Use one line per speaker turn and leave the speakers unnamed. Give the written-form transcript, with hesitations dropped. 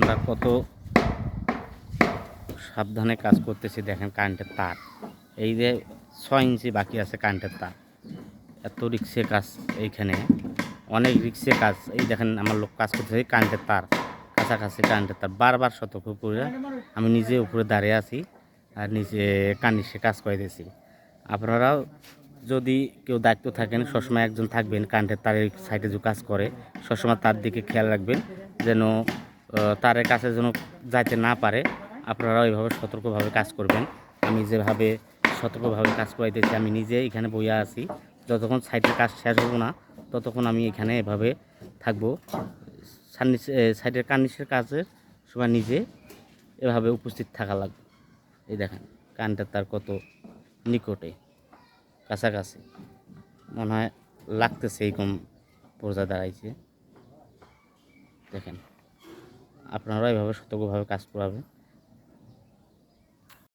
আমরা কত সাবধানে কাজ করতেছি দেখেন। কারেন্টের তার এই যে 6 ইঞ্চি বাকি আছে কারেন্টের তার। এত রিক্সের কাজ এইখানে, অনেক রিক্সের কাজ। এই দেখেন আমার লোক কাজ করতেছে, কারেন্টের তার কাছাকাছি, কারেন্টের তার বারবার সতর্ক করে আমি নিজে উপরে দাঁড়িয়ে আছি আর নিজে কার্নিশে কাজ করাইতেছি। আপনারাও যদি কেউ দায়িত্ব থাকেন, সবসময় একজন থাকবেন কারেন্টের তারের সাইডে যে কাজ করে, সবসময় তার দিকে খেয়াল রাখবেন যেন তারের কাছে যেন যাইতে না পারে। আপনারাও এইভাবে সতর্কভাবে কাজ করবেন। আমি যেভাবে সতর্কভাবে কাজ করাইতেছি, আমি নিজে এখানে বইয়া আছি। যতক্ষণ সাইডের কাজ শেষ হবো না ততক্ষণ আমি এখানে এভাবে থাকবো। সাইডের কার্নিশের কাজের সময় নিজে এভাবে উপস্থিত থাকা লাগবে। এই দেখেন কারেন্টের তার কত নিকটে, কাছাকাছি, মনে হয় লাগতেছে এরকম পর্যায়ে দাঁড়াইছে। দেখেন আপনারাও এভাবে সতর্কভাবে কাজ করাবেন।